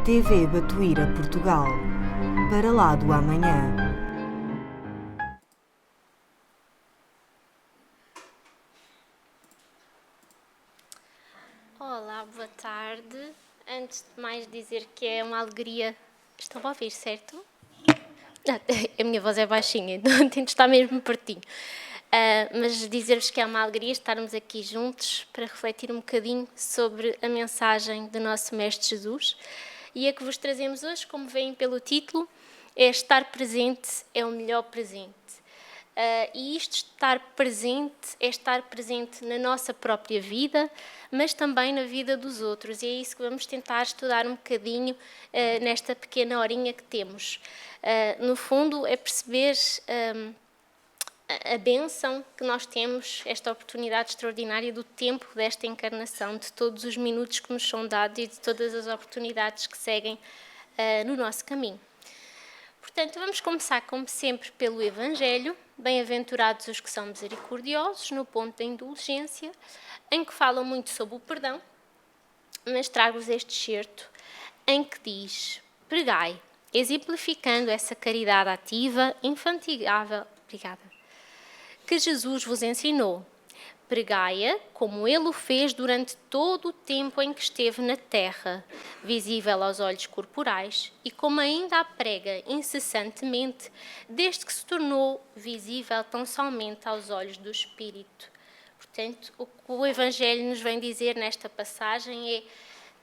TV Batuíra Portugal, para lá do amanhã. Olá, boa tarde. Antes de mais dizer que é uma alegria... Estão a ouvir, certo? A minha voz é baixinha, então tento estar mesmo pertinho. Mas dizer-vos que é uma alegria estarmos aqui juntos para refletir um bocadinho sobre a mensagem do nosso Mestre Jesus. E a que vos trazemos hoje, como veem pelo título, é estar presente é o melhor presente. E isto estar presente é estar presente na nossa própria vida, mas também na vida dos outros. E é isso que vamos tentar estudar um bocadinho nesta pequena horinha que temos. No fundo, é perceber a bênção que nós temos, esta oportunidade extraordinária do tempo desta encarnação, de todos os minutos que nos são dados e de todas as oportunidades que seguem no nosso caminho. Portanto, vamos começar, como sempre, pelo Evangelho. Bem-aventurados os que são misericordiosos, no ponto da indulgência, em que falam muito sobre o perdão, mas trago-vos este excerto em que diz: pregai, exemplificando essa caridade ativa, infatigável, que Jesus vos ensinou. Pregai-a como ele o fez durante todo o tempo em que esteve na terra, visível aos olhos corporais, e como ainda a prega incessantemente, desde que se tornou visível tão somente aos olhos do Espírito. Portanto, o que o Evangelho nos vem dizer nesta passagem é: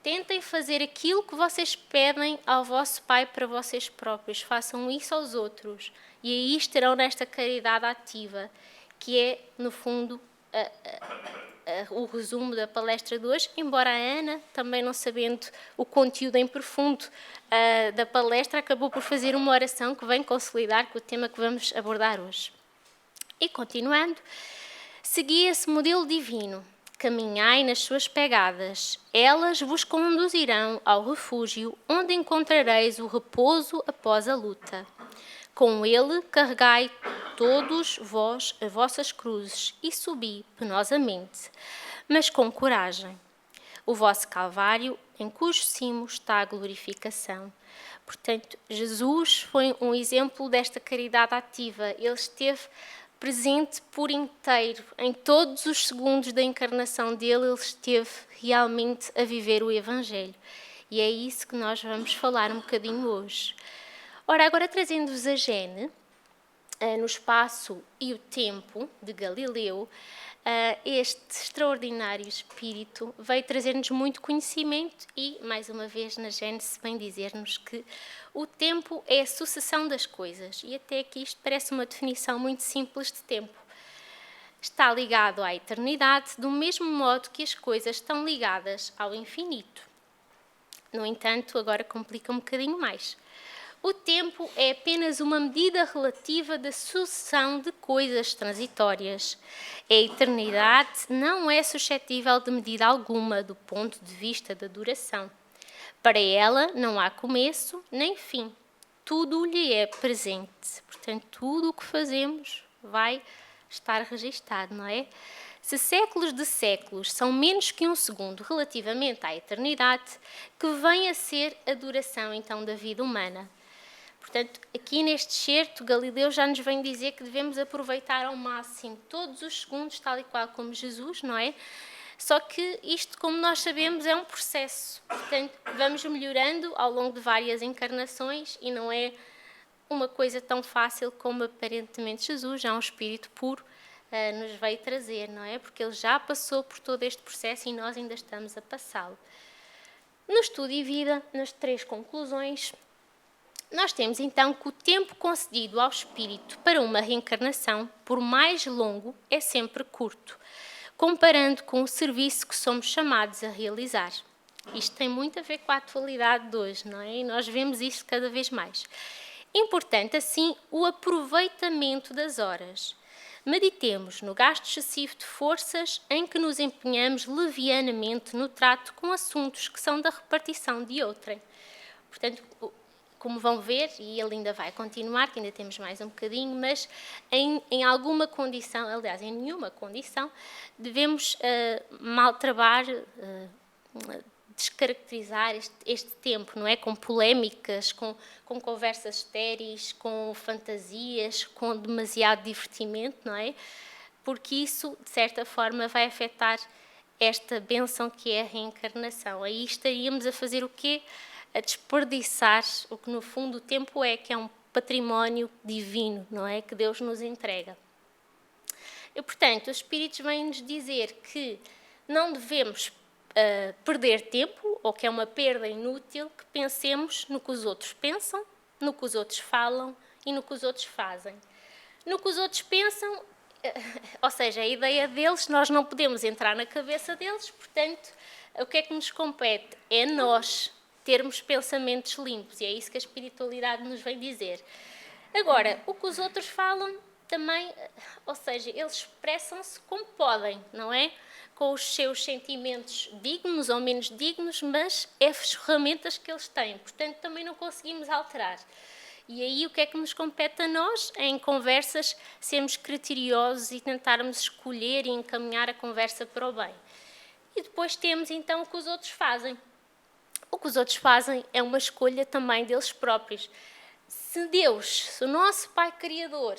tentem fazer aquilo que vocês pedem ao vosso Pai para vocês próprios, façam isso aos outros, e aí estarão nesta caridade ativa, que é, no fundo, o resumo da palestra de hoje, embora a Ana, também não sabendo o conteúdo em profundo da palestra, acabou por fazer uma oração que vem consolidar com o tema que vamos abordar hoje. E continuando, segui esse modelo divino, caminhai nas suas pegadas, elas vos conduzirão ao refúgio, onde encontrareis o repouso após a luta. Com ele carregai todos vós as vossas cruzes e subi penosamente, mas com coragem, o vosso calvário, em cujo cimo está a glorificação. Portanto, Jesus foi um exemplo desta caridade ativa. Ele esteve presente por inteiro, em todos os segundos da encarnação dele, ele esteve realmente a viver o Evangelho. E é isso que nós vamos falar um bocadinho hoje. Ora, agora trazendo-vos a Gene, no espaço e o tempo de Galileu, este extraordinário espírito veio trazer-nos muito conhecimento e, mais uma vez, na Gênese vem dizer-nos que o tempo é a sucessão das coisas. E até aqui isto parece uma definição muito simples de tempo. Está ligado à eternidade, do mesmo modo que as coisas estão ligadas ao infinito. No entanto, agora complica um bocadinho mais. O tempo é apenas uma medida relativa da sucessão de coisas transitórias. A eternidade não é suscetível de medida alguma do ponto de vista da duração. Para ela não há começo nem fim. Tudo lhe é presente. Portanto, tudo o que fazemos vai estar registado, não é? Se séculos de séculos são menos que um segundo relativamente à eternidade, que vem a ser a duração então da vida humana. Portanto, aqui neste excerto, Galileu já nos vem dizer que devemos aproveitar ao máximo todos os segundos, tal e qual como Jesus, não é? Só que isto, como nós sabemos, é um processo. Portanto, vamos melhorando ao longo de várias encarnações e não é uma coisa tão fácil como aparentemente Jesus, já um espírito puro, nos veio trazer, não é? Porque ele já passou por todo este processo e nós ainda estamos a passá-lo. No estudo e vida, nas 3 conclusões, nós temos então que o tempo concedido ao espírito para uma reencarnação, por mais longo, é sempre curto, comparando com o serviço que somos chamados a realizar. Isto tem muito a ver com a atualidade de hoje, não é? E nós vemos isto cada vez mais. Importante, assim, o aproveitamento das horas. Meditemos no gasto excessivo de forças em que nos empenhamos levianamente no trato com assuntos que são da repartição de outrem. Portanto, como vão ver, e ele ainda vai continuar, que ainda temos mais um bocadinho, mas em alguma condição, aliás, em nenhuma condição, devemos maltrabar descaracterizar este tempo, não é? Com polémicas, com conversas estéreis, com fantasias, com demasiado divertimento, não é? Porque isso, de certa forma, vai afetar esta bênção que é a reencarnação. Aí estaríamos a fazer o quê? A desperdiçar o que, no fundo, o tempo é, que é um património divino, não é? Que Deus nos entrega. E, portanto, os Espíritos vêm-nos dizer que não devemos perder tempo, ou que é uma perda inútil, que pensemos no que os outros pensam, no que os outros falam e no que os outros fazem. No que os outros pensam, ou seja, a ideia deles, nós não podemos entrar na cabeça deles, portanto, o que é que nos compete? É nós termos pensamentos limpos, e é isso que a espiritualidade nos vem dizer. Agora, o que os outros falam também, ou seja, eles expressam-se como podem, não é? Com os seus sentimentos dignos ou menos dignos, mas é as ferramentas que eles têm, portanto também não conseguimos alterar. E aí o que é que nos compete a nós? Em conversas sermos criteriosos e tentarmos escolher e encaminhar a conversa para o bem. E depois temos então o que os outros fazem. O que os outros fazem é uma escolha também deles próprios. Se Deus, se o nosso Pai Criador,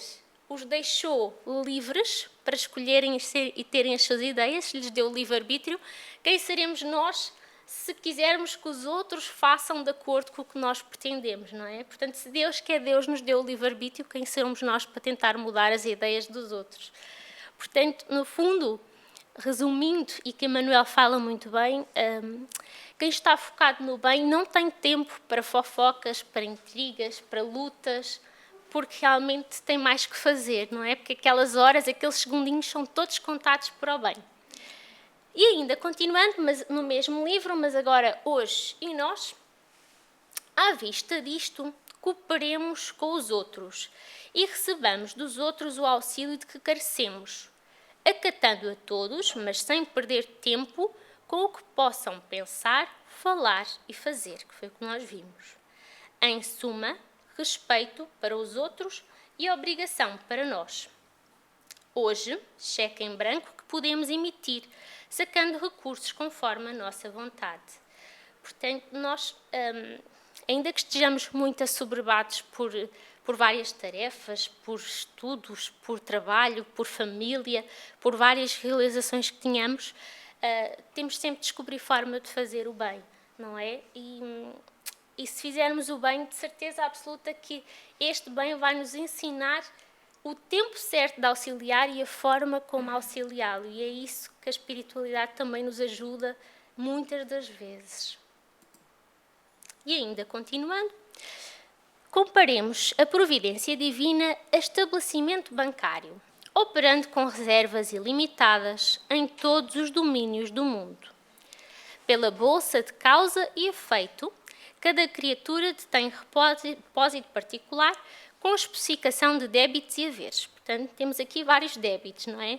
os deixou livres para escolherem e terem as suas ideias, se lhes deu o livre-arbítrio, quem seremos nós se quisermos que os outros façam de acordo com o que nós pretendemos, não é? Portanto, se Deus, que é Deus, nos deu o livre-arbítrio, quem somos nós para tentar mudar as ideias dos outros? Portanto, no fundo, resumindo, e que Emmanuel fala muito bem, quem está focado no bem não tem tempo para fofocas, para intrigas, para lutas, porque realmente tem mais que fazer, não é? Porque aquelas horas, aqueles segundinhos são todos contados para o bem. E ainda, continuando mas no mesmo livro, mas agora hoje e nós, à vista disto, cooperemos com os outros e recebamos dos outros o auxílio de que carecemos, acatando a todos, mas sem perder tempo com o que possam pensar, falar e fazer, que foi o que nós vimos. Em suma, respeito para os outros e obrigação para nós. Hoje, cheque em branco que podemos emitir, sacando recursos conforme a nossa vontade. Portanto, nós, ainda que estejamos muito assoberbados por várias tarefas, por estudos, por trabalho, por família, por várias realizações que tenhamos, temos sempre de descobrir forma de fazer o bem, não é? E se fizermos o bem, de certeza absoluta que este bem vai nos ensinar o tempo certo de auxiliar e a forma como auxiliá-lo. E é isso que a espiritualidade também nos ajuda muitas das vezes. E ainda continuando, comparemos a providência divina a estabelecimento bancário, operando com reservas ilimitadas em todos os domínios do mundo. Pela bolsa de causa e efeito, cada criatura detém depósito particular com especificação de débitos e haveres. Portanto, temos aqui vários débitos, não é?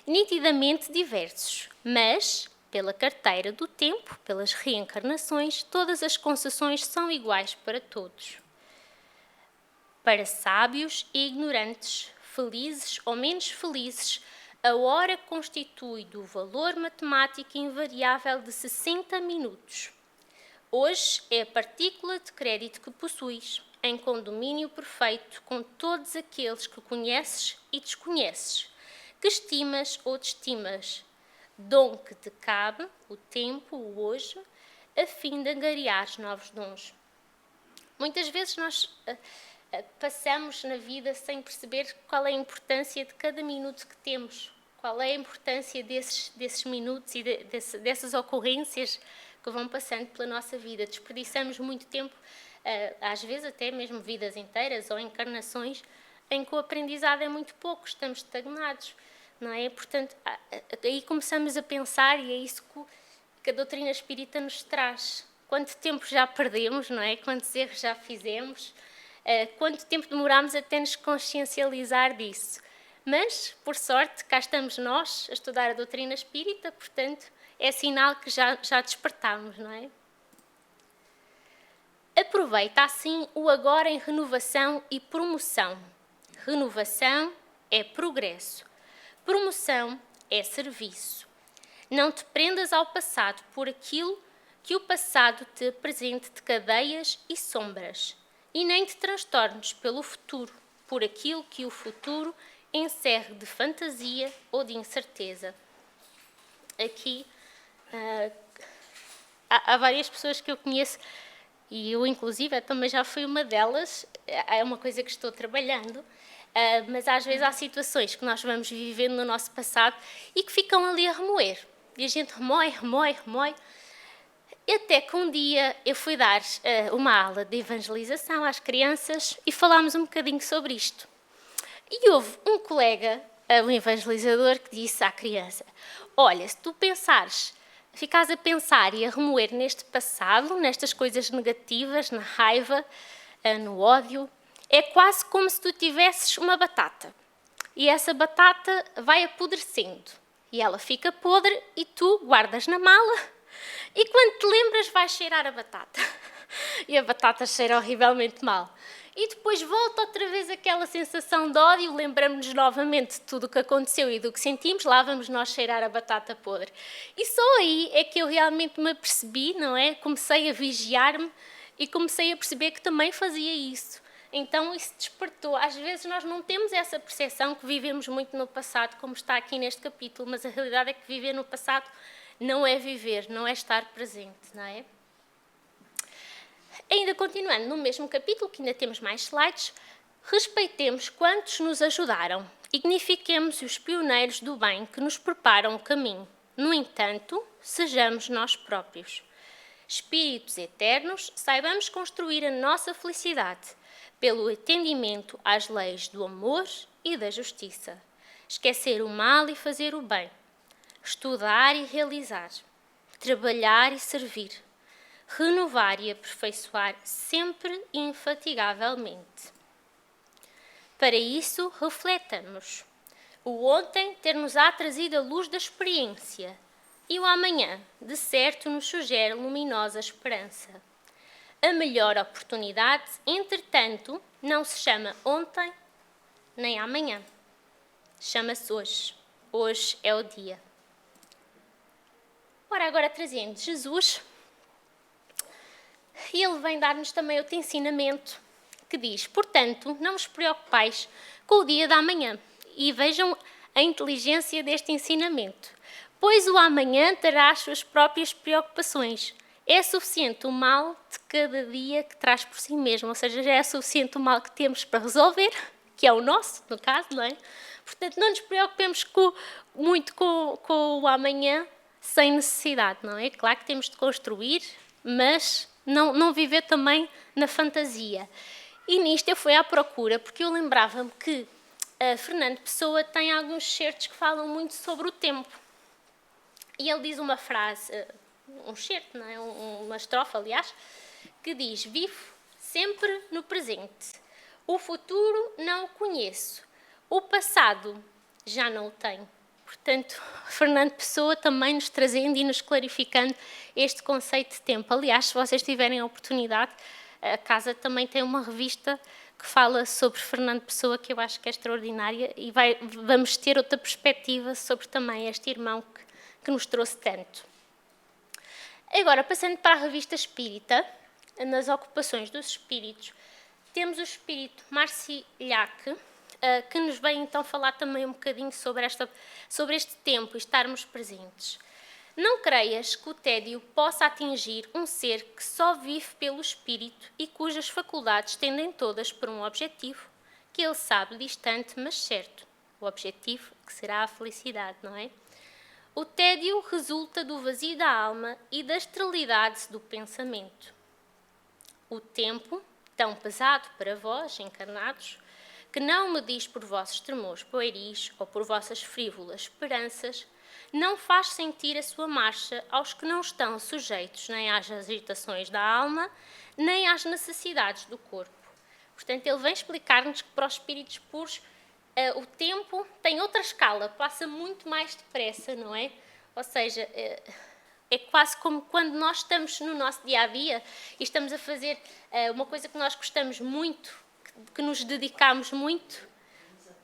Nitidamente diversos, mas, pela carteira do tempo, pelas reencarnações, todas as concessões são iguais para todos. Para sábios e ignorantes, felizes ou menos felizes, a hora constitui do valor matemático invariável de 60 minutos. Hoje é a partícula de crédito que possuis, em condomínio perfeito com todos aqueles que conheces e desconheces, que estimas ou desestimas, dom que te cabe, o tempo, o hoje, a fim de angariar novos dons. Muitas vezes nós passamos na vida sem perceber qual é a importância de cada minuto que temos, qual é a importância desses minutos e dessas ocorrências que vão passando pela nossa vida. Desperdiçamos muito tempo, às vezes até mesmo vidas inteiras ou encarnações, em que o aprendizado é muito pouco, estamos estagnados, não é? Portanto, aí começamos a pensar, e é isso que a doutrina espírita nos traz. Quanto tempo já perdemos, não é? Quantos erros já fizemos? Quanto tempo demorámos até nos consciencializar disso? Mas, por sorte, cá estamos nós a estudar a doutrina espírita, portanto, é sinal que já despertámos, não é? Aproveita assim o agora em renovação e promoção. Renovação é progresso. Promoção é serviço. Não te prendas ao passado por aquilo que o passado te apresente de cadeias e sombras, e nem te transtornes pelo futuro, por aquilo que o futuro encerre de fantasia ou de incerteza. Aqui há várias pessoas que eu conheço, e eu inclusive também já fui uma delas, é uma coisa que estou trabalhando, mas às vezes há situações que nós vamos vivendo no nosso passado e que ficam ali a remoer. E a gente remói, até que um dia eu fui dar uma aula de evangelização às crianças e falámos um bocadinho sobre isto. E houve um colega, um evangelizador, que disse à criança: olha, se tu ficares a pensar e a remoer neste passado, nestas coisas negativas, na raiva, no ódio, é quase como se tu tivesses uma batata. E essa batata vai apodrecendo. E ela fica podre e tu guardas na mala. E quando te lembras, vais cheirar a batata. E a batata cheira horrivelmente mal. E depois volta outra vez aquela sensação de ódio, lembramos-nos novamente de tudo o que aconteceu e do que sentimos, lá vamos nós cheirar a batata podre. E só aí é que eu realmente me apercebi, não é? Comecei a vigiar-me e comecei a perceber que também fazia isso. Então isso despertou. Às vezes nós não temos essa percepção que vivemos muito no passado, como está aqui neste capítulo, mas a realidade é que viver no passado não é viver, não é estar presente, não é? Ainda continuando no mesmo capítulo, que ainda temos mais slides, respeitemos quantos nos ajudaram, dignifiquemos os pioneiros do bem que nos preparam o caminho. No entanto, sejamos nós próprios. Espíritos eternos, saibamos construir a nossa felicidade pelo atendimento às leis do amor e da justiça. Esquecer o mal e fazer o bem. Estudar e realizar. Trabalhar e servir. Renovar e aperfeiçoar sempre e infatigavelmente. Para isso, refletamos. O ontem ter-nos-á trazido a luz da experiência e o amanhã, de certo, nos sugere luminosa esperança. A melhor oportunidade, entretanto, não se chama ontem nem amanhã. Chama-se hoje. Hoje é o dia. Ora, agora trazendo Jesus, e ele vem dar-nos também outro ensinamento que diz: portanto, não vos preocupais com o dia da amanhã. E vejam a inteligência deste ensinamento. Pois o amanhã terá as suas próprias preocupações. É suficiente o mal de cada dia que traz por si mesmo. Ou seja, já é suficiente o mal que temos para resolver, que é o nosso, no caso, não é? Portanto, não nos preocupemos muito com o amanhã sem necessidade, não é? Claro que temos de construir, mas não viver também na fantasia. E nisto eu fui à procura, porque eu lembrava-me que Fernando Pessoa tem alguns certos que falam muito sobre o tempo. E ele diz uma frase, um certo, não é? Uma estrofe, aliás, que diz: vivo sempre no presente. O futuro não o conheço. O passado já não o tenho. Portanto, Fernando Pessoa também nos trazendo e nos clarificando este conceito de tempo. Aliás, se vocês tiverem a oportunidade, a casa também tem uma revista que fala sobre Fernando Pessoa, que eu acho que é extraordinária, e vamos ter outra perspectiva sobre também este irmão que nos trouxe tanto. Agora, passando para a revista Espírita, nas ocupações dos espíritos, temos o espírito Marcilhac, que nos vem então falar também um bocadinho sobre este tempo e estarmos presentes. Não creias que o tédio possa atingir um ser que só vive pelo espírito e cujas faculdades tendem todas por um objetivo, que ele sabe distante, mas certo. O objetivo que será a felicidade, não é? O tédio resulta do vazio da alma e da esterilidade do pensamento. O tempo, tão pesado para vós, encarnados, que não medis por vossos tremores pueris ou por vossas frívolas esperanças, não faz sentir a sua marcha aos que não estão sujeitos nem às agitações da alma, nem às necessidades do corpo. Portanto, ele vem explicar-nos que para os espíritos puros o tempo tem outra escala, passa muito mais depressa, não é? Ou seja, é quase como quando nós estamos no nosso dia-a-dia e estamos a fazer uma coisa que nós gostamos muito, que nos dedicamos muito,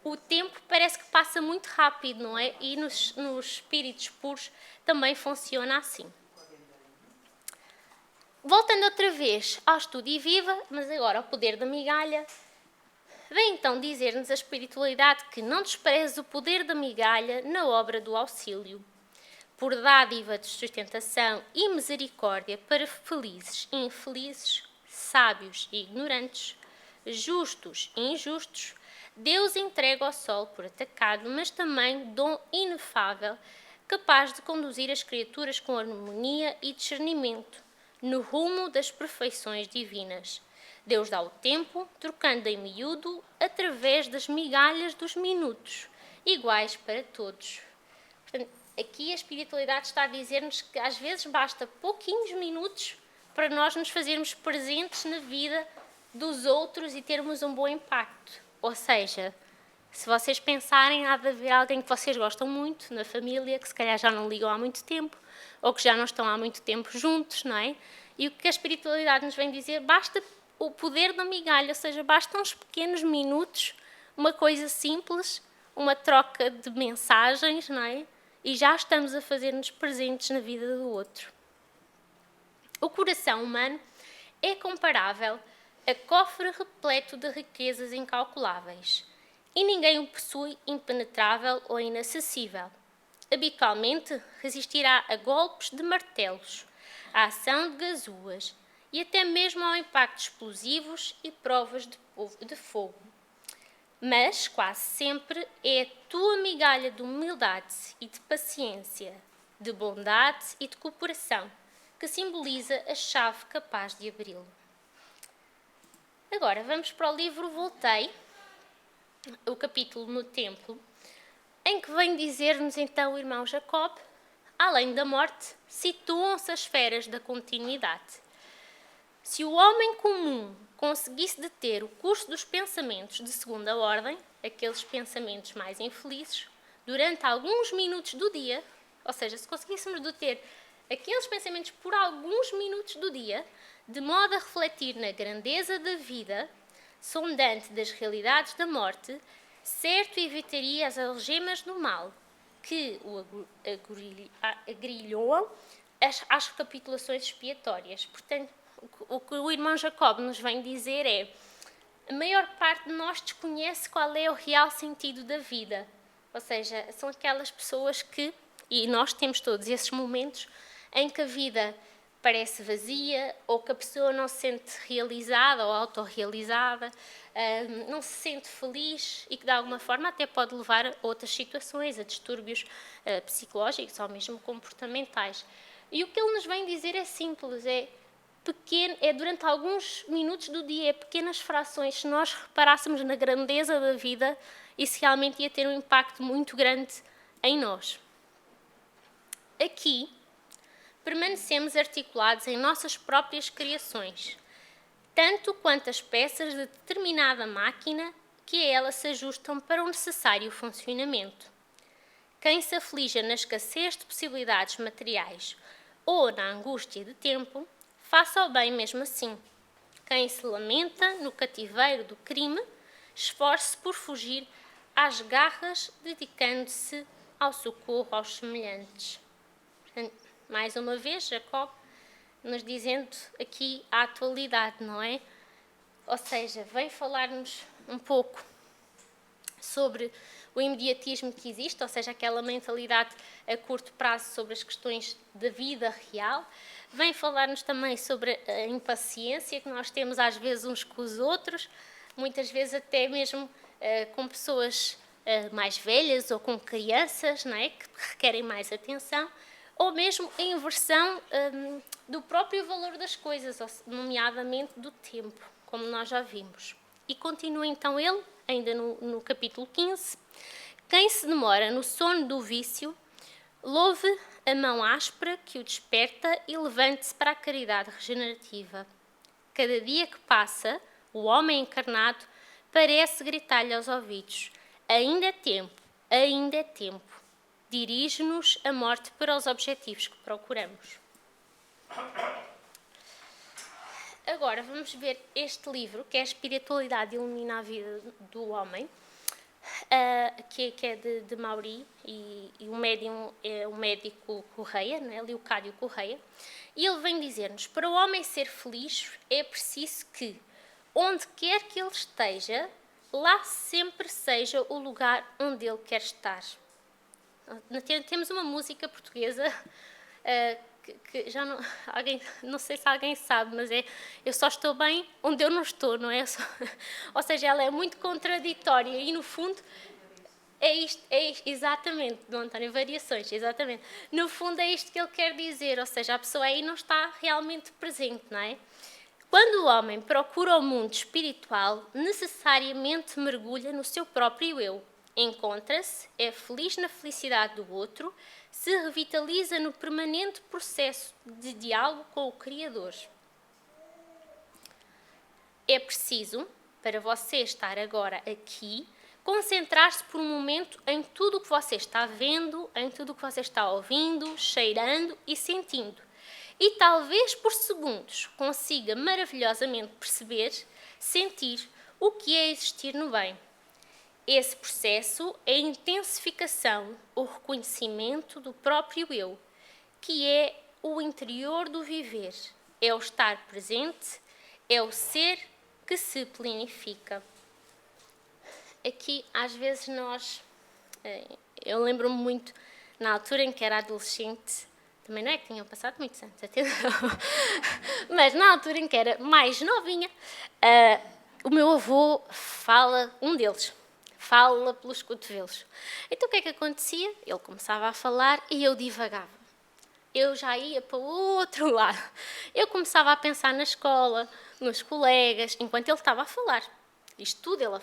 o tempo parece que passa muito rápido, não é? E nos espíritos puros também funciona assim. Voltando outra vez ao Estudo e Viva, mas agora ao poder da migalha, vem então dizer-nos a espiritualidade que não despreze o poder da migalha na obra do auxílio, por dádiva de sustentação e misericórdia para felizes e infelizes, sábios e ignorantes, justos e injustos, Deus entrega ao sol por atacado, mas também dom inefável, capaz de conduzir as criaturas com harmonia e discernimento no rumo das perfeições divinas. Deus dá o tempo, trocando em miúdo, através das migalhas dos minutos, iguais para todos. Portanto, aqui a espiritualidade está a dizer-nos que às vezes basta pouquinhos minutos para nós nos fazermos presentes na vida dos outros e termos um bom impacto. Ou seja, se vocês pensarem, há de haver alguém que vocês gostam muito na família, que se calhar já não ligam há muito tempo, ou que já não estão há muito tempo juntos, não é? E o que a espiritualidade nos vem dizer, basta o poder da migalha, ou seja, bastam uns pequenos minutos, uma coisa simples, uma troca de mensagens, não é? E já estamos a fazer-nos presentes na vida do outro. O coração humano é comparável a cofre repleto de riquezas incalculáveis, e ninguém o possui impenetrável ou inacessível. Habitualmente resistirá a golpes de martelos, à ação de gazoas e até mesmo ao impacto de explosivos e provas de fogo. Mas, quase sempre, é a tua migalha de humildade e de paciência, de bondade e de cooperação, que simboliza a chave capaz de abri-lo. Agora, vamos para o livro Voltei, o capítulo no Templo, em que vem dizer-nos então o irmão Jacob, além da morte, situam-se as esferas da continuidade. Se o homem comum conseguisse deter o curso dos pensamentos de segunda ordem, aqueles pensamentos mais infelizes, durante alguns minutos do dia, ou seja, se conseguíssemos deter aqueles pensamentos por alguns minutos do dia, de modo a refletir na grandeza da vida, sondante das realidades da morte, certo evitaria as algemas do mal, que o agrilhoam às recapitulações expiatórias. Portanto, o que o irmão Jacob nos vem dizer é: a maior parte de nós desconhece qual é o real sentido da vida. Ou seja, são aquelas pessoas que, e nós temos todos esses momentos, em que a vida parece vazia, ou que a pessoa não se sente realizada ou autorrealizada, não se sente feliz e que de alguma forma até pode levar a outras situações, a distúrbios psicológicos ou mesmo comportamentais. E o que ele nos vem dizer é simples, é durante alguns minutos do dia, pequenas frações. Se nós reparássemos na grandeza da vida, isso realmente ia ter um impacto muito grande em nós. Aqui, permanecemos articulados em nossas próprias criações, tanto quanto as peças de determinada máquina que a ela se ajustam para o necessário funcionamento. Quem se aflige na escassez de possibilidades materiais ou na angústia de tempo, faça o bem mesmo assim. Quem se lamenta no cativeiro do crime, esforce-se por fugir às garras, dedicando-se ao socorro aos semelhantes. Mais uma vez, Jacob nos dizendo aqui a atualidade, não é? Ou seja, vem falar-nos um pouco sobre o imediatismo que existe, ou seja, aquela mentalidade a curto prazo sobre as questões da vida real. Vem falar-nos também sobre a impaciência que nós temos às vezes uns com os outros, muitas vezes até mesmo com pessoas mais velhas ou com crianças, não é? Que requerem mais atenção, ou mesmo a inversão do próprio valor das coisas, nomeadamente do tempo, como nós já vimos. E continua então ele, ainda no capítulo 15, quem se demora no sono do vício, louve a mão áspera que o desperta e levante-se para a caridade regenerativa. Cada dia que passa, o homem encarnado parece gritar-lhe aos ouvidos: ainda é tempo, ainda é tempo. Dirige-nos a morte para os objetivos que procuramos. Agora vamos ver este livro, que é a Espiritualidade Ilumina a Vida do Homem, que é de Mauri, e o médium é o médico Correia, né? Leocádio Correia. E ele vem dizer-nos, para o homem ser feliz é preciso que, onde quer que ele esteja, lá sempre seja o lugar onde ele quer estar. Temos uma música portuguesa que já não, não sei se alguém sabe, mas é eu só estou bem onde eu não estou, não é? Ou seja, ela é muito contraditória e no fundo é isto, exatamente, do António Variações, exatamente. No fundo é isto que ele quer dizer, ou seja, a pessoa aí não está realmente presente, não é? Quando o homem procura o mundo espiritual, necessariamente mergulha no seu próprio eu. Encontra-se, é feliz na felicidade do outro, se revitaliza no permanente processo de diálogo com o Criador. É preciso, para você estar agora aqui, concentrar-se por um momento em tudo o que você está vendo, em tudo o que você está ouvindo, cheirando e sentindo. E talvez por segundos consiga maravilhosamente perceber, sentir o que é existir no bem. Esse processo é a intensificação, o reconhecimento do próprio eu, que é o interior do viver, é o estar presente, é o ser que se planifica. Aqui, às vezes, eu lembro-me muito, na altura em que era adolescente, também não é que tinham passado muitos anos, atenção, mas na altura em que era mais novinha, o meu avô fala, um deles, fala pelos cotovelos. Então o que é que acontecia? Ele começava a falar e eu divagava. Eu já ia para o outro lado. Eu começava a pensar na escola, nos colegas, enquanto ele estava a falar. Isto tudo, ele a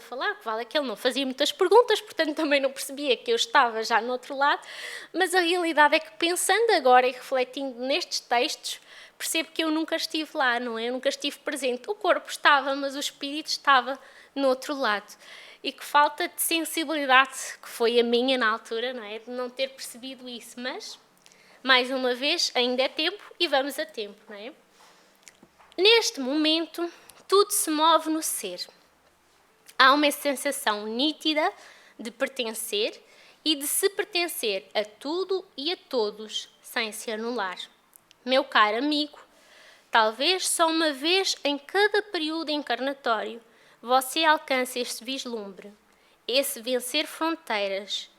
falar, que vale é que ele não fazia muitas perguntas, portanto também não percebia que eu estava já no outro lado, mas a realidade é que pensando agora e refletindo nestes textos, percebo que eu nunca estive lá, não é? Eu nunca estive presente. O corpo estava, mas o espírito estava no outro lado. E que falta de sensibilidade, que foi a minha na altura, não é? De não ter percebido isso, mas, mais uma vez, ainda é tempo e vamos a tempo, não é? Neste momento, tudo se move no ser. Há uma sensação nítida de pertencer e de se pertencer a tudo e a todos, sem se anular. Meu caro amigo, talvez só uma vez em cada período encarnatório você alcance este vislumbre, esse vencer fronteiras,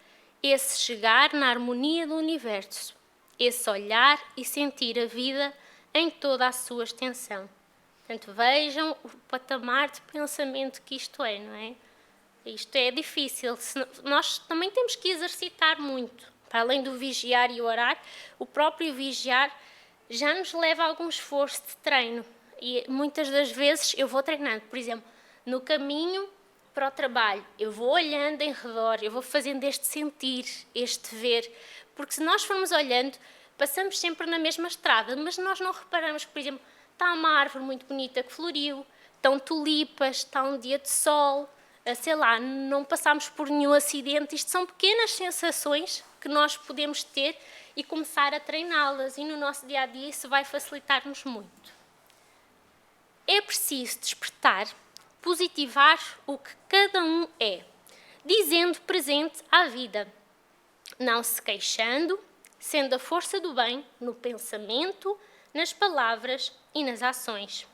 esse chegar na harmonia do universo, esse olhar e sentir a vida em toda a sua extensão. Portanto, vejam o patamar de pensamento que isto é, não é? Isto é difícil. Nós também temos que exercitar muito. Para além do vigiar e orar, o próprio vigiar já nos leva a algum esforço de treino. E muitas das vezes eu vou treinando. Por exemplo, no caminho para o trabalho, eu vou olhando em redor, eu vou fazendo este sentir, este ver. Porque se nós formos olhando, passamos sempre na mesma estrada, mas nós não reparamos, por exemplo, está uma árvore muito bonita que floriu, estão tulipas, está um dia de sol, sei lá, não passamos por nenhum acidente. Isto são pequenas sensações que nós podemos ter e começar a treiná-las, e no nosso dia-a-dia isso vai facilitar-nos muito. É preciso despertar, positivar o que cada um é, dizendo presente à vida, não se queixando, sendo a força do bem no pensamento, nas palavras e nas ações.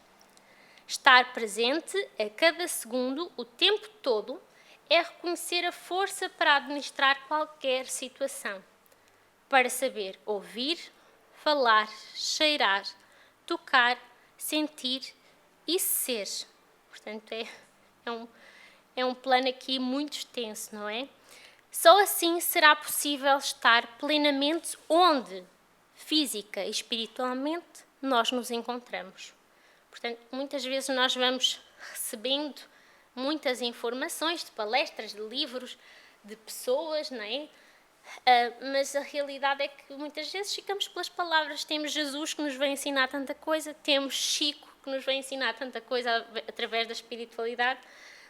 Estar presente a cada segundo, o tempo todo, é reconhecer a força para administrar qualquer situação, para saber ouvir, falar, cheirar, tocar, sentir e ser. Portanto, é um plano aqui muito extenso, não é? Só assim será possível estar plenamente onde, física e espiritualmente, nós nos encontramos. Portanto, muitas vezes nós vamos recebendo muitas informações de palestras, de livros, de pessoas, não é? Mas a realidade é que muitas vezes ficamos pelas palavras. Temos Jesus que nos vem ensinar tanta coisa, temos Chico que nos vem ensinar tanta coisa através da espiritualidade,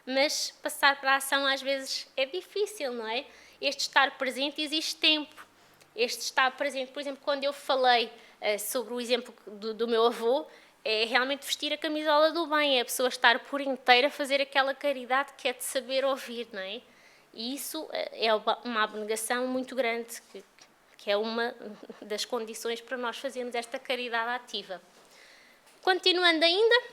mas passar para a ação às vezes é difícil, não é? Este estar presente exige tempo. Este estar presente, por exemplo, quando eu falei sobre o exemplo do meu avô, é realmente vestir a camisola do bem, é a pessoa estar por inteira a fazer aquela caridade que é de saber ouvir, não é? E isso é uma abnegação muito grande, que que é uma das condições para nós fazermos esta caridade ativa. Continuando ainda,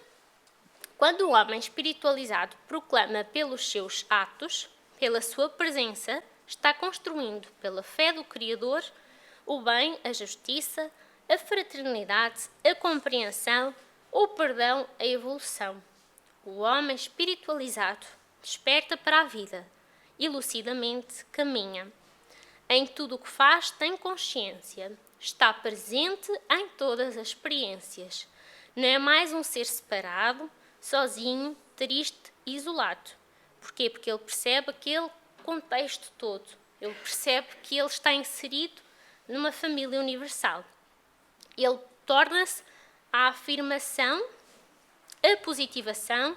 quando o homem espiritualizado proclama pelos seus atos, pela sua presença, está construindo pela fé do Criador o bem, a justiça, a fraternidade, a compreensão, o perdão, a evolução. O homem espiritualizado desperta para a vida e lucidamente caminha. Em tudo o que faz tem consciência, está presente em todas as experiências. Não é mais um ser separado, sozinho, triste e isolado. Porquê? Porque ele percebe aquele contexto todo. Ele percebe que ele está inserido numa família universal. Ele torna-se a afirmação, a positivação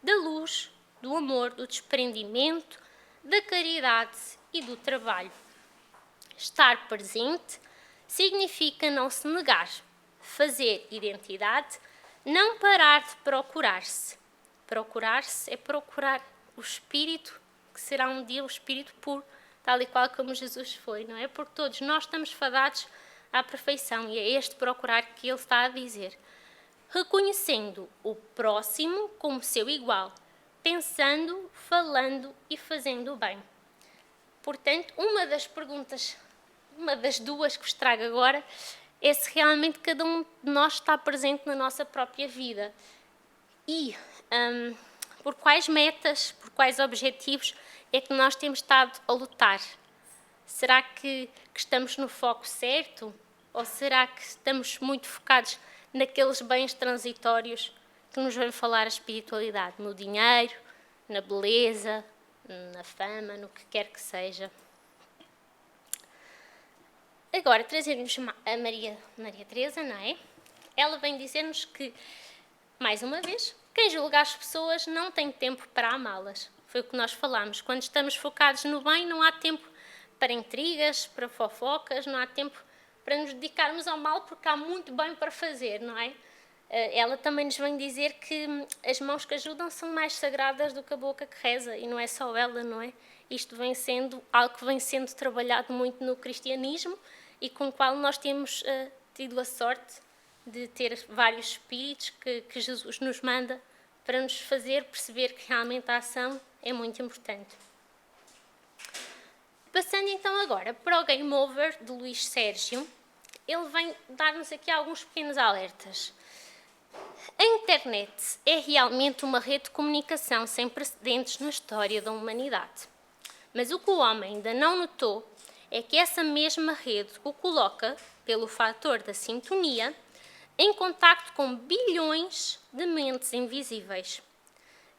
da luz, do amor, do desprendimento, da caridade e do trabalho. Estar presente significa não se negar, fazer identidade, não parar de procurar-se. Procurar-se é procurar o Espírito, que será um dia o Espírito puro, tal e qual como Jesus foi, não é? Porque todos nós estamos fadados à perfeição e é este procurar que ele está a dizer. Reconhecendo o próximo como seu igual, pensando, falando e fazendo o bem. Portanto, uma das perguntas, uma das duas que vos trago agora, é se realmente cada um de nós está presente na nossa própria vida. E por quais metas, por quais objetivos é que nós temos estado a lutar? Será que estamos no foco certo? Ou será que estamos muito focados naqueles bens transitórios que nos vão falar a espiritualidade? No dinheiro, na beleza, na fama, no que quer que seja. Agora, trazemos a Maria Teresa, não é? Ela vem dizer-nos que, mais uma vez, quem julga as pessoas não tem tempo para amá-las. Foi o que nós falámos. Quando estamos focados no bem, não há tempo para intrigas, para fofocas, não há tempo para nos dedicarmos ao mal, porque há muito bem para fazer, não é? Ela também nos vem dizer que as mãos que ajudam são mais sagradas do que a boca que reza, e não é só ela, não é? Isto vem sendo algo que vem sendo trabalhado muito no cristianismo e com o qual nós temos tido a sorte de ter vários espíritos que Jesus nos manda para nos fazer perceber que realmente a ação é muito importante. Passando então agora para o Game Over de Luís Sérgio, ele vem dar-nos aqui alguns pequenos alertas. A internet é realmente uma rede de comunicação sem precedentes na história da humanidade. Mas o que o homem ainda não notou é que essa mesma rede o coloca, pelo fator da sintonia, em contacto com bilhões de mentes invisíveis.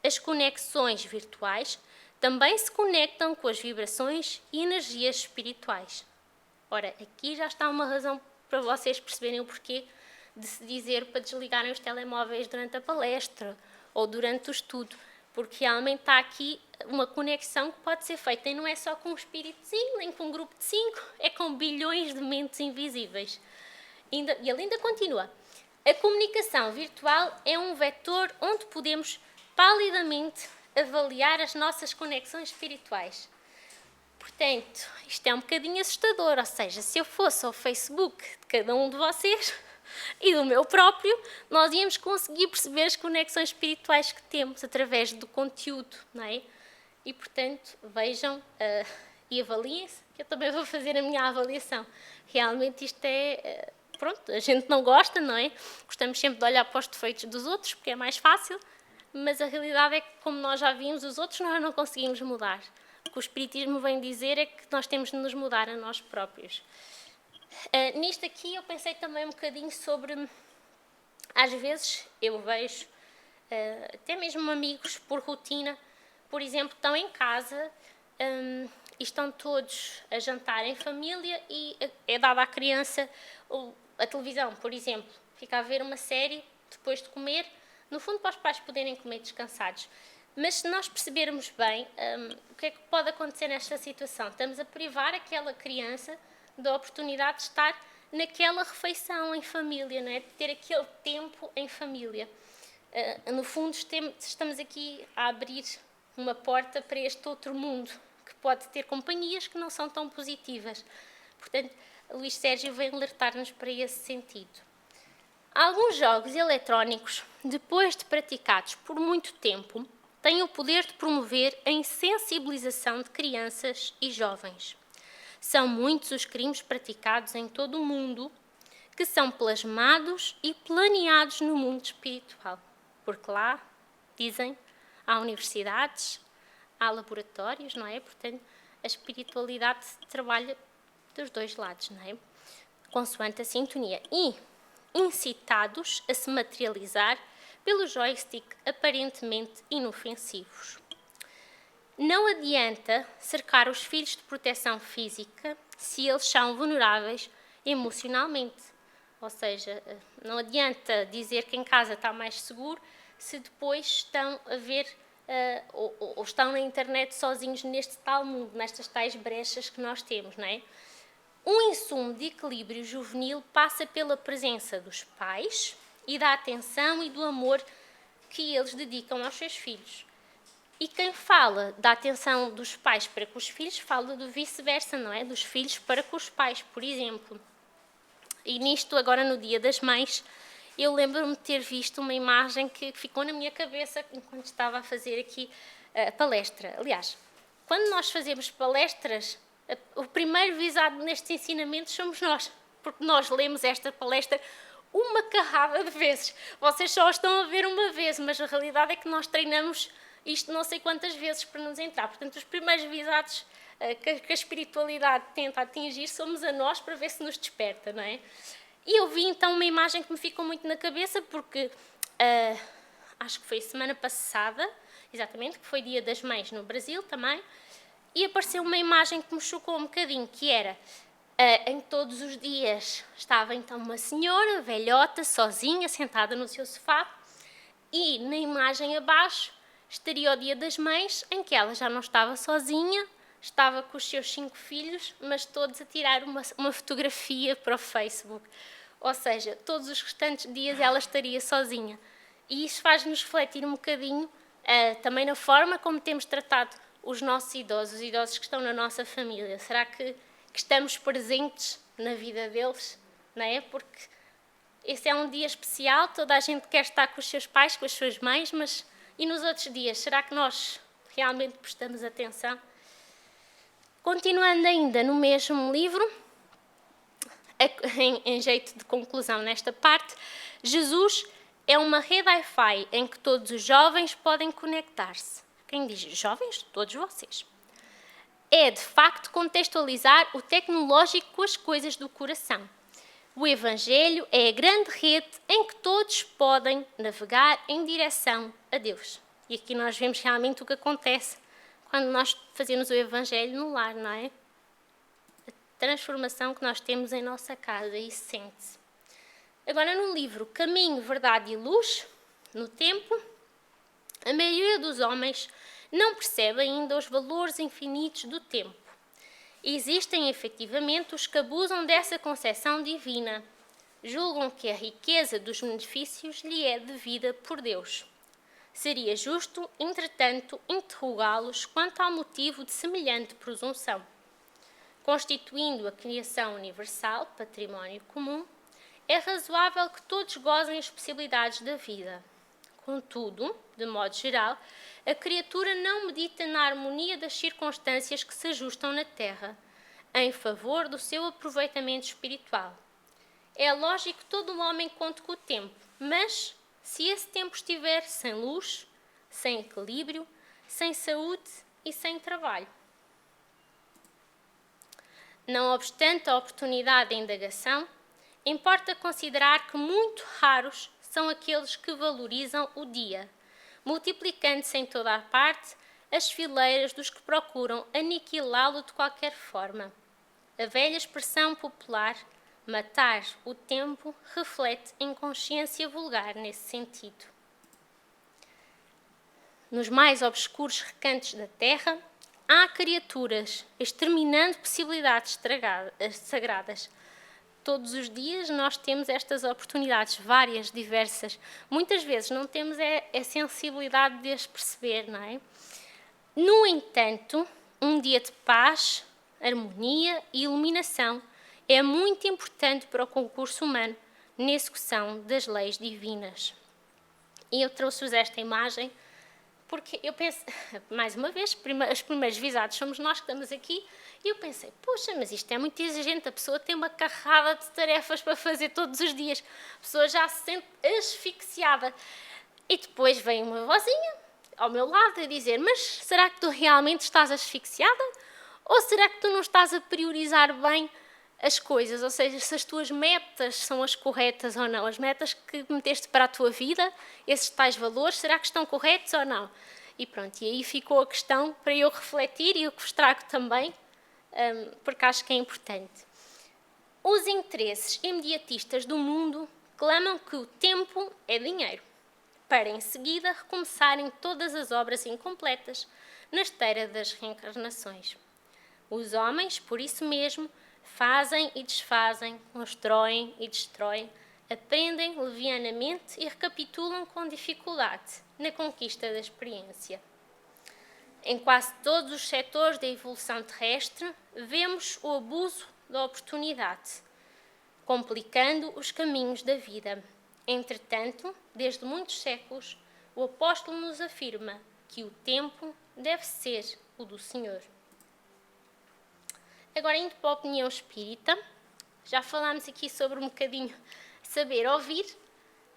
As conexões virtuais também se conectam com as vibrações e energias espirituais. Ora, aqui já está uma razão para vocês perceberem o porquê de se dizer para desligarem os telemóveis durante a palestra ou durante o estudo, porque realmente está aqui uma conexão que pode ser feita e não é só com um espíritozinho, nem com um grupo de 5, é com bilhões de mentes invisíveis. E ele ainda continua. A comunicação virtual é um vetor onde podemos palidamente avaliar as nossas conexões espirituais. Portanto, isto é um bocadinho assustador, ou seja, se eu fosse ao Facebook de cada um de vocês e do meu próprio, nós íamos conseguir perceber as conexões espirituais que temos através do conteúdo, não é? E, portanto, vejam e avaliem-se, que eu também vou fazer a minha avaliação. Realmente isto é... pronto, a gente não gosta, não é? Gostamos sempre de olhar para os defeitos dos outros, porque é mais fácil, mas a realidade é que, como nós já vimos os outros, nós não conseguimos mudar. O que o Espiritismo vem dizer é que nós temos de nos mudar a nós próprios. Nisto aqui eu pensei também um bocadinho sobre, às vezes eu vejo, até mesmo amigos por rotina, por exemplo, estão em casa e estão todos a jantar em família e é dada à criança a televisão, por exemplo, fica a ver uma série depois de comer, no fundo para os pais poderem comer descansados. Mas se nós percebermos bem, o que é que pode acontecer nesta situação? Estamos a privar aquela criança da oportunidade de estar naquela refeição em família, não é? De ter aquele tempo em família. No fundo, estamos aqui a abrir uma porta para este outro mundo, que pode ter companhias que não são tão positivas. Portanto, Luís Sérgio vem alertar-nos para esse sentido. Alguns jogos eletrónicos, depois de praticados por muito tempo, têm o poder de promover a insensibilização de crianças e jovens. São muitos os crimes praticados em todo o mundo que são plasmados e planeados no mundo espiritual. Porque lá, dizem, há universidades, há laboratórios, não é? Portanto, a espiritualidade trabalha dos dois lados, não é? Consoante a sintonia. E incitados a se materializar pelo joystick aparentemente inofensivos. Não adianta cercar os filhos de proteção física se eles são vulneráveis emocionalmente. Ou seja, não adianta dizer que em casa está mais seguro se depois estão a ver ou estão na internet sozinhos neste tal mundo, nestas tais brechas que nós temos, não é? Um insumo de equilíbrio juvenil passa pela presença dos pais e da atenção e do amor que eles dedicam aos seus filhos. E quem fala da atenção dos pais para com os filhos, fala do vice-versa, não é? Dos filhos para com os pais, por exemplo. E nisto, agora no Dia das Mães, eu lembro-me de ter visto uma imagem que ficou na minha cabeça enquanto estava a fazer aqui a palestra. Aliás, quando nós fazemos palestras, o primeiro visado nestes ensinamentos somos nós, porque nós lemos esta palestra uma carrada de vezes. Vocês só estão a ver uma vez, mas a realidade é que nós treinamos isto não sei quantas vezes para nos entrar. Portanto, os primeiros visados que a espiritualidade tenta atingir somos a nós para ver se nos desperta, não é? E eu vi então uma imagem que me ficou muito na cabeça, porque acho que foi semana passada, exatamente, que foi Dia das Mães no Brasil também, e apareceu uma imagem que me chocou um bocadinho, que era, em todos os dias, estava então uma senhora, velhota, sozinha, sentada no seu sofá, e na imagem abaixo estaria o Dia das Mães, em que ela já não estava sozinha, estava com os seus 5 filhos, mas todos a tirar uma fotografia para o Facebook. Ou seja, todos os restantes dias ela estaria sozinha. E isso faz-nos refletir um bocadinho também na forma como temos tratado os nossos idosos, os idosos que estão na nossa família. Será que estamos presentes na vida deles? Não é? Porque esse é um dia especial, toda a gente quer estar com os seus pais, com as suas mães, mas e nos outros dias, será que nós realmente prestamos atenção? Continuando ainda no mesmo livro, em jeito de conclusão nesta parte, Jesus é uma rede Wi-Fi em que todos os jovens podem conectar-se. Quem diz jovens? Todos vocês. É, de facto, contextualizar o tecnológico com as coisas do coração. O Evangelho é a grande rede em que todos podem navegar em direção a Deus. E aqui nós vemos realmente o que acontece quando nós fazemos o Evangelho no lar, não é? A transformação que nós temos em nossa casa, isso sente-se. Agora, no livro Caminho, Verdade e Luz, no tempo, a maioria dos homens não percebe ainda os valores infinitos do tempo. Existem, efetivamente, os que abusam dessa concepção divina. Julgam que a riqueza dos benefícios lhe é devida por Deus. Seria justo, entretanto, interrogá-los quanto ao motivo de semelhante presunção. Constituindo a criação universal, património comum, é razoável que todos gozem as possibilidades da vida. Contudo, de modo geral, a criatura não medita na harmonia das circunstâncias que se ajustam na Terra, em favor do seu aproveitamento espiritual. É lógico que todo homem conte com o tempo, mas se esse tempo estiver sem luz, sem equilíbrio, sem saúde e sem trabalho. Não obstante a oportunidade de indagação, importa considerar que muito raros são aqueles que valorizam o dia, multiplicando-se em toda a parte as fileiras dos que procuram aniquilá-lo de qualquer forma. A velha expressão popular, matar o tempo, reflete inconsciência vulgar nesse sentido. Nos mais obscuros recantos da terra, há criaturas exterminando possibilidades sagradas. Todos os dias nós temos estas oportunidades, várias, diversas. Muitas vezes não temos a sensibilidade de as perceber, não é? No entanto, um dia de paz, harmonia e iluminação é muito importante para o concurso humano na execução das leis divinas. E eu trouxe-vos esta imagem porque eu penso, mais uma vez, os primeiros visados somos nós que estamos aqui, e eu pensei, poxa, mas isto é muito exigente, a pessoa tem uma carrada de tarefas para fazer todos os dias, a pessoa já se sente asfixiada. E depois vem uma vozinha ao meu lado a dizer, mas será que tu realmente estás asfixiada? Ou será que tu não estás a priorizar bem as coisas? Ou seja, se as tuas metas são as corretas ou não, as metas que meteste para a tua vida, esses tais valores, será que estão corretos ou não? E pronto, e aí ficou a questão para eu refletir e eu que vos trago também, porque acho que é importante. Os interesses imediatistas do mundo clamam que o tempo é dinheiro, para em seguida recomeçarem todas as obras incompletas na esteira das reencarnações. Os homens, por isso mesmo, fazem e desfazem, constroem e destroem, aprendem levianamente e recapitulam com dificuldade na conquista da experiência. Em quase todos os setores da evolução terrestre, vemos o abuso da oportunidade, complicando os caminhos da vida. Entretanto, desde muitos séculos, o apóstolo nos afirma que o tempo deve ser o do Senhor. Agora, indo para a opinião espírita, já falámos aqui sobre um bocadinho saber ouvir,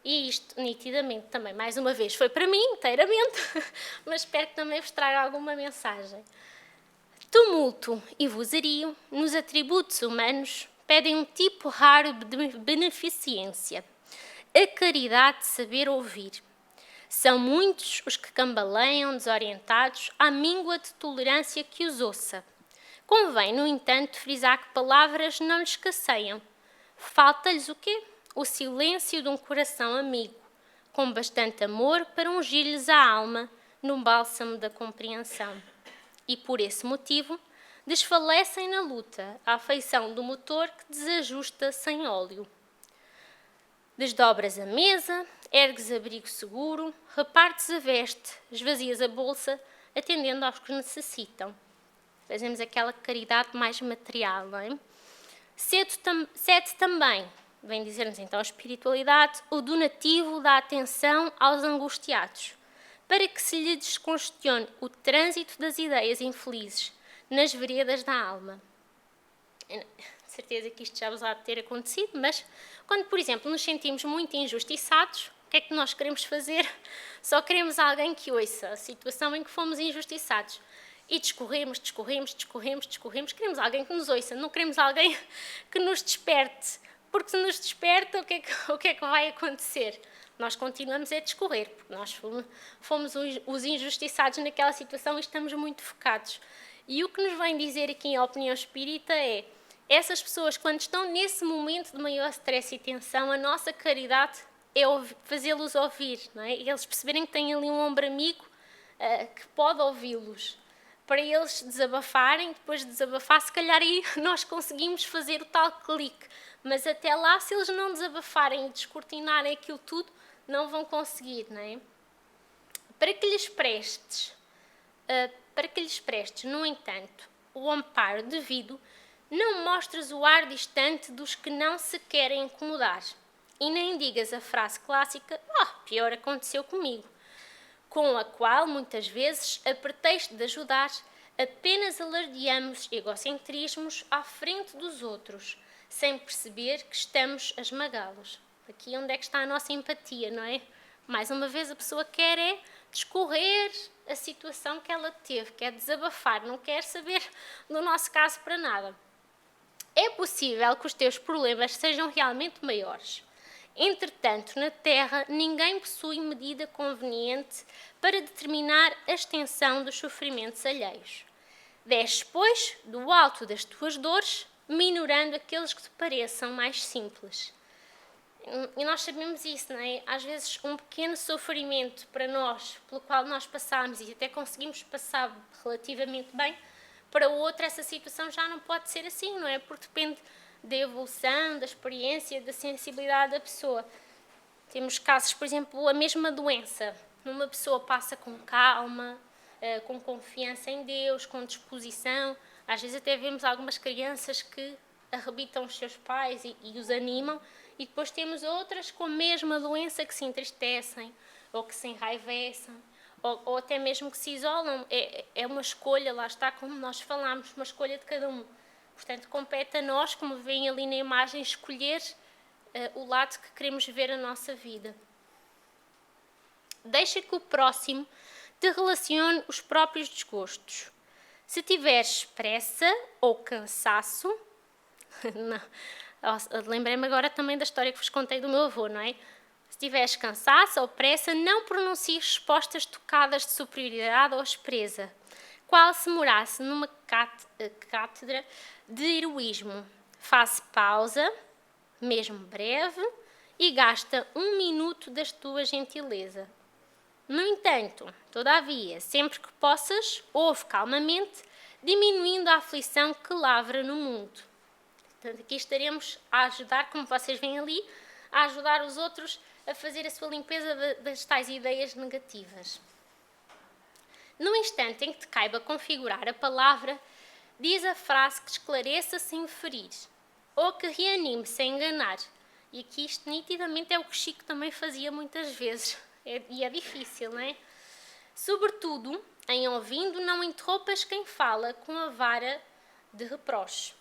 e isto nitidamente também, mais uma vez, foi para mim inteiramente, mas espero que também vos traga alguma mensagem. Tumulto e vozerio, nos atributos humanos, pedem um tipo raro de beneficência, a caridade de saber ouvir. São muitos os que cambaleiam desorientados à míngua de tolerância que os ouça. Convém, no entanto, frisar que palavras não lhes escasseiam. Falta-lhes o quê? O silêncio de um coração amigo, com bastante amor para ungir-lhes a alma no bálsamo da compreensão. E, por esse motivo, desfalecem na luta a afeição do motor que desajusta sem óleo. Desdobras a mesa, ergues abrigo seguro, repartes a veste, esvazias a bolsa, atendendo aos que necessitam. Fazemos aquela caridade mais material, não é? Cede também, vem dizer-nos então a espiritualidade, o donativo da atenção aos angustiados, para que se lhe descongestione o trânsito das ideias infelizes nas veredas da alma. De certeza que isto já vos há de ter acontecido, mas quando, por exemplo, nos sentimos muito injustiçados, o que é que nós queremos fazer? Só queremos alguém que ouça a situação em que fomos injustiçados. E discorremos, queremos alguém que nos ouça, não queremos alguém que nos desperte, porque se nos desperta, o que é que vai acontecer? Nós continuamos a discorrer, porque nós fomos os injustiçados naquela situação e estamos muito focados. E o que nos vem dizer aqui em opinião espírita é, essas pessoas, quando estão nesse momento de maior stress e tensão, a nossa caridade é fazê-los ouvir, não é? E eles perceberem que têm ali um ombro amigo que pode ouvi-los, para eles desabafarem, depois de desabafar, se calhar aí nós conseguimos fazer o tal clique. Mas até lá, se eles não desabafarem e descortinarem aquilo tudo, não vão conseguir, não é? Para que lhes prestes, no entanto, o amparo devido, não mostres o ar distante dos que não se querem incomodar. E nem digas a frase clássica, pior aconteceu comigo, com a qual, muitas vezes, a pretexto de ajudar, apenas alardeamos egocentrismos à frente dos outros, sem perceber que estamos a esmagá-los. Aqui onde é que está a nossa empatia, não é? Mais uma vez, a pessoa quer discorrer a situação que ela teve, quer desabafar, não quer saber do nosso caso para nada. É possível que os teus problemas sejam realmente maiores. Entretanto, na Terra, ninguém possui medida conveniente para determinar a extensão dos sofrimentos alheios. Desce, pois, do alto das tuas dores, minorando aqueles que te pareçam mais simples. E nós sabemos isso, não é? Às vezes, um pequeno sofrimento para nós, pelo qual nós passamos e até conseguimos passar relativamente bem, para o outro essa situação já não pode ser assim, não é? Porque depende da evolução, da experiência, da sensibilidade da pessoa. Temos casos, por exemplo, a mesma doença. Uma pessoa passa com calma, com confiança em Deus, com disposição. Às vezes até vemos algumas crianças que arrebitam os seus pais e os animam, e depois temos outras com a mesma doença que se entristecem, ou que se enraivecem, ou até mesmo que se isolam. É uma escolha, lá está, como nós falámos, uma escolha de cada um. Portanto, compete a nós, como veem ali na imagem, escolher o lado que queremos ver a nossa vida. Deixa que o próximo te relacione os próprios desgostos. Se tiveres pressa ou cansaço... Não. Lembrei-me agora também da história que vos contei do meu avô, não é? Se tiveres cansaço ou pressa, não pronuncies respostas tocadas de superioridade ou aspereza, qual se morasse numa cátedra de heroísmo. Faz pausa, mesmo breve, e gasta 1 minuto da tua gentileza. No entanto, todavia, sempre que possas, ouve calmamente, diminuindo a aflição que lavra no mundo. Portanto, aqui estaremos a ajudar, como vocês veem ali, a ajudar os outros a fazer a sua limpeza das tais ideias negativas. No instante em que te caiba configurar a palavra, diz a frase que esclareça sem ferir, ou que reanime sem enganar. E aqui isto nitidamente é o que Chico também fazia muitas vezes. E é difícil, não é? Sobretudo, em ouvindo, não interrompas quem fala com a vara de reproche.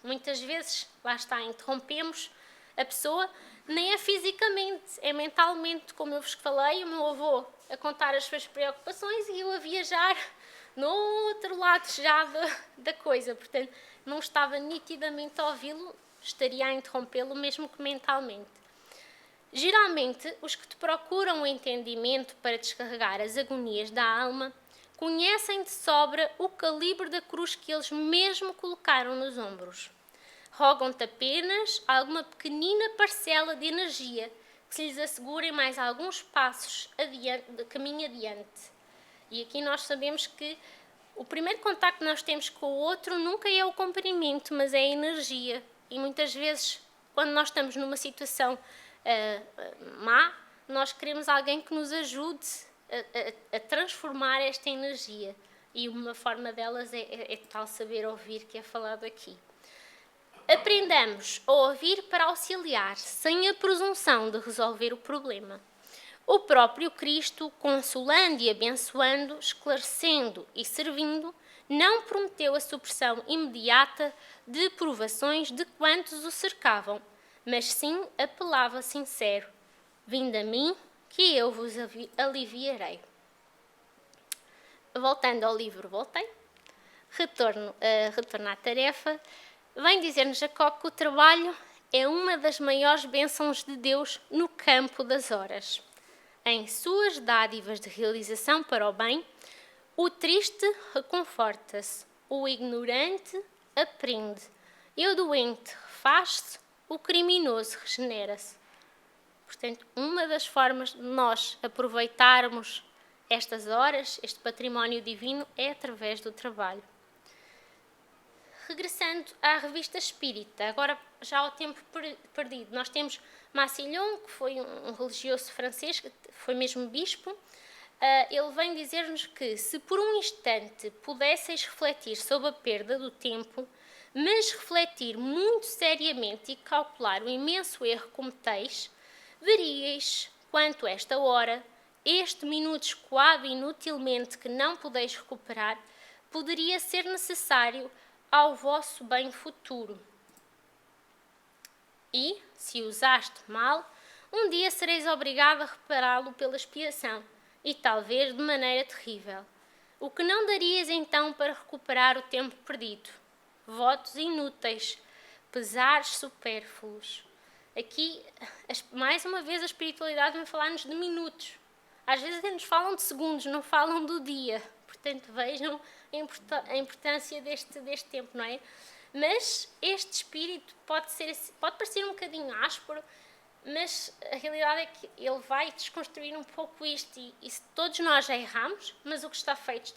Muitas vezes, lá está, interrompemos a pessoa, nem é fisicamente, é mentalmente, como eu vos falei, o meu avô a contar as suas preocupações e eu a viajar no outro lado já da coisa. Portanto, não estava nitidamente a ouvi-lo, estaria a interrompê-lo mesmo que mentalmente. Geralmente, os que te procuram o entendimento para descarregar as agonias da alma conhecem de sobra o calibre da cruz que eles mesmo colocaram nos ombros. Rogam-te apenas alguma pequenina parcela de energia que se lhes assegurem mais alguns passos de caminho adiante. E aqui nós sabemos que o primeiro contacto que nós temos com o outro nunca é o comprimento, mas é a energia. E muitas vezes, quando nós estamos numa situação má, nós queremos alguém que nos ajude a transformar esta energia. E uma forma delas é tal saber ouvir que é falado aqui. Aprendamos a ouvir para auxiliar, sem a presunção de resolver o problema. O próprio Cristo, consolando e abençoando, esclarecendo e servindo, não prometeu a supressão imediata de provações de quantos o cercavam, mas sim apelava sincero: vinde a mim, que eu vos aliviarei. Voltando ao livro, retorno à tarefa. Vem dizer-nos Jacó que o trabalho é uma das maiores bênçãos de Deus no campo das horas. Em suas dádivas de realização para o bem, o triste reconforta-se, o ignorante aprende, e o doente refaz-se, o criminoso regenera-se. Portanto, uma das formas de nós aproveitarmos estas horas, este património divino, é através do trabalho. Regressando à revista Espírita, agora já ao tempo perdido, nós temos Massillon, que foi um religioso francês, que foi mesmo bispo. Ele vem dizer-nos que se por um instante pudesseis refletir sobre a perda do tempo, mas refletir muito seriamente e calcular o imenso erro que cometeis, veríeis quanto esta hora, este minuto escoado inutilmente que não podeis recuperar, poderia ser necessário ao vosso bem futuro. E, se usaste mal, um dia sereis obrigado a repará-lo pela expiação, e talvez de maneira terrível. O que não darias então para recuperar o tempo perdido? Votos inúteis, pesares supérfluos. Aqui, mais uma vez, a espiritualidade vem falar-nos de minutos. Às vezes até nos falam de segundos, não falam do dia. Portanto, vejam a importância deste tempo, não é? Mas este espírito pode parecer um bocadinho áspero, mas a realidade é que ele vai desconstruir um pouco isto. E todos nós já erramos, mas o que está feito,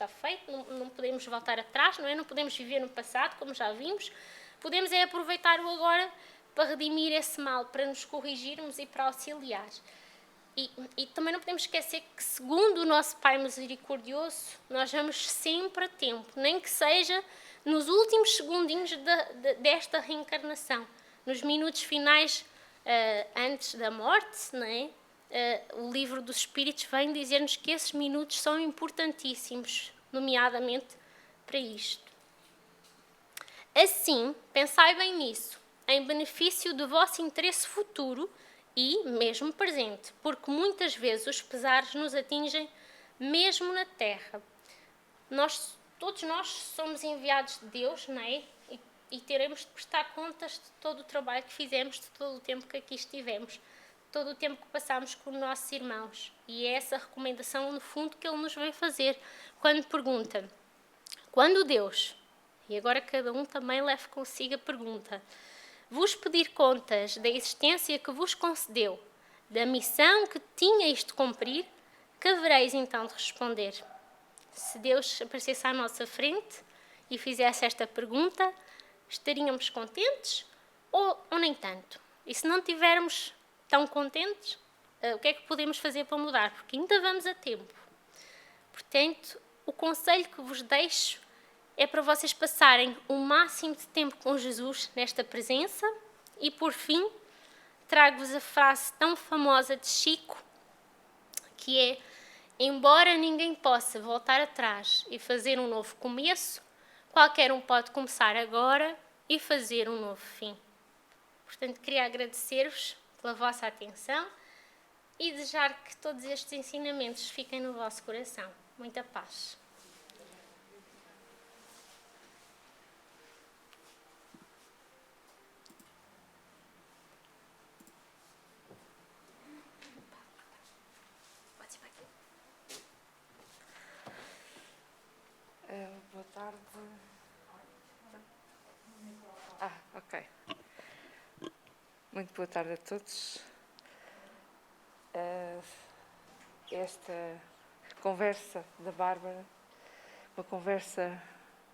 não podemos voltar atrás, não é? Não podemos viver no passado, como já vimos. Podemos aproveitar o agora para redimir esse mal, para nos corrigirmos e para auxiliar. E também não podemos esquecer que, segundo o nosso Pai misericordioso, nós vamos sempre a tempo, nem que seja nos últimos segundinhos desta reencarnação, nos minutos finais antes da morte, não é? O livro dos Espíritos vem dizer-nos que esses minutos são importantíssimos, nomeadamente para isto. Assim, pensai bem nisso, em benefício do vosso interesse futuro e mesmo presente, porque muitas vezes os pesares nos atingem mesmo na terra. Todos nós somos enviados de Deus, não é? E teremos de prestar contas de todo o trabalho que fizemos, de todo o tempo que aqui estivemos, de todo o tempo que passámos com os nossos irmãos. E é essa recomendação, no fundo, que ele nos vem fazer quando pergunta: quando Deus, e agora cada um também leve consigo a pergunta, vos pedir contas da existência que vos concedeu, da missão que tinhais de cumprir, que havereis então de responder? Se Deus aparecesse à nossa frente e fizesse esta pergunta, estaríamos contentes ou nem tanto? E se não estivermos tão contentes, o que é que podemos fazer para mudar? Porque ainda vamos a tempo. Portanto, o conselho que vos deixo é para vocês passarem o máximo de tempo com Jesus nesta presença. E, por fim, trago-vos a frase tão famosa de Chico, que é: embora ninguém possa voltar atrás e fazer um novo começo, qualquer um pode começar agora e fazer um novo fim. Portanto, queria agradecer-vos pela vossa atenção e desejar que todos estes ensinamentos fiquem no vosso coração. Muita paz. Boa tarde. Ok. Muito boa tarde a todos. Esta conversa da Bárbara, uma conversa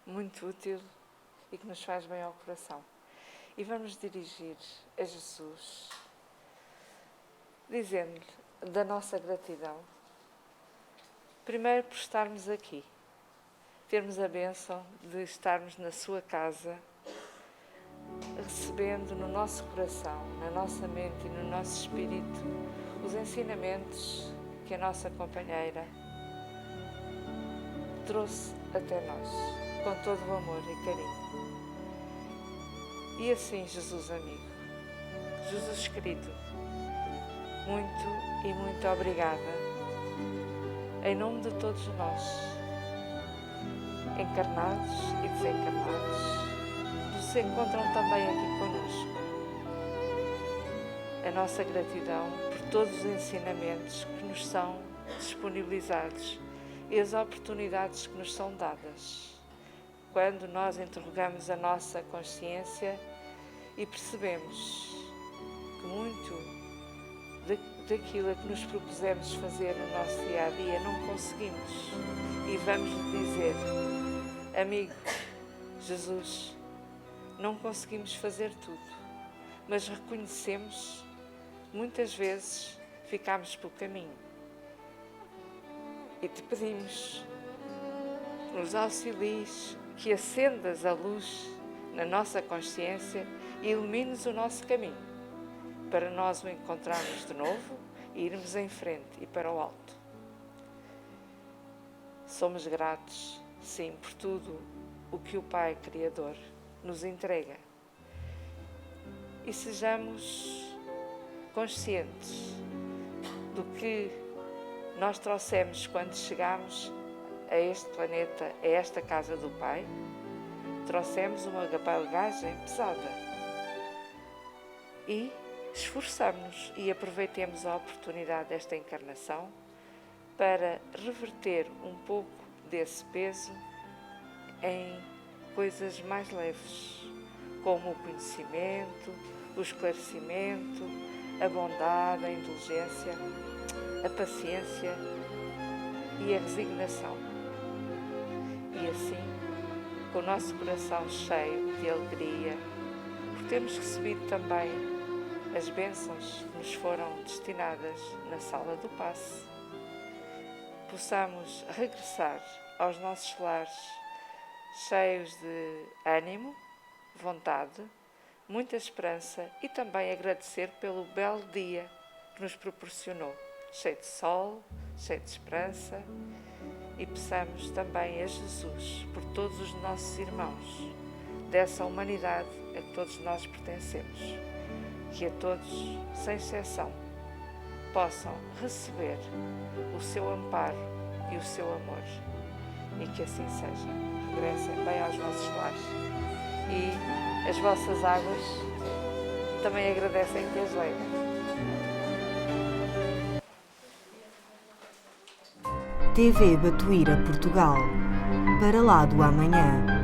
muito útil e que nos faz bem ao coração. E vamos dirigir a Jesus, dizendo-lhe da nossa gratidão, primeiro por estarmos aqui, termos a bênção de estarmos na sua casa, recebendo no nosso coração, na nossa mente e no nosso espírito os ensinamentos que a nossa companheira trouxe até nós, com todo o amor e carinho. E assim, Jesus amigo, Jesus querido, muito e muito obrigada, em nome de todos nós, encarnados e desencarnados, que se encontram também aqui conosco. A nossa gratidão por todos os ensinamentos que nos são disponibilizados e as oportunidades que nos são dadas, quando nós interrogamos a nossa consciência e percebemos que muito daquilo que nos propusemos fazer no nosso dia-a-dia não conseguimos. E vamos lhe dizer: amigo, Jesus, não conseguimos fazer tudo, mas reconhecemos, muitas vezes ficamos pelo caminho. E te pedimos, nos auxilies, que acendas a luz na nossa consciência e ilumines o nosso caminho, para nós o encontrarmos de novo e irmos em frente e para o alto. Somos gratos, sim, por tudo o que o Pai Criador nos entrega. E sejamos conscientes do que nós trouxemos quando chegamos a este planeta, a esta casa do Pai. Trouxemos uma bagagem pesada. E esforçamo-nos e aproveitemos a oportunidade desta encarnação para reverter um pouco desse peso em coisas mais leves, como o conhecimento, o esclarecimento, a bondade, a indulgência, a paciência e a resignação. E assim, com o nosso coração cheio de alegria, por termos recebido também as bênçãos que nos foram destinadas na sala do passe, possamos regressar aos nossos lares cheios de ânimo, vontade, muita esperança e também agradecer pelo belo dia que nos proporcionou, cheio de sol, cheio de esperança, e peçamos também a Jesus por todos os nossos irmãos dessa humanidade a que todos nós pertencemos, que a todos, sem exceção, possam receber o seu amparo e o seu amor, e que assim seja. Regressem bem aos vossos lares e as vossas águas também agradecem que as levem. TV Batuíra Portugal. Para lá do amanhã.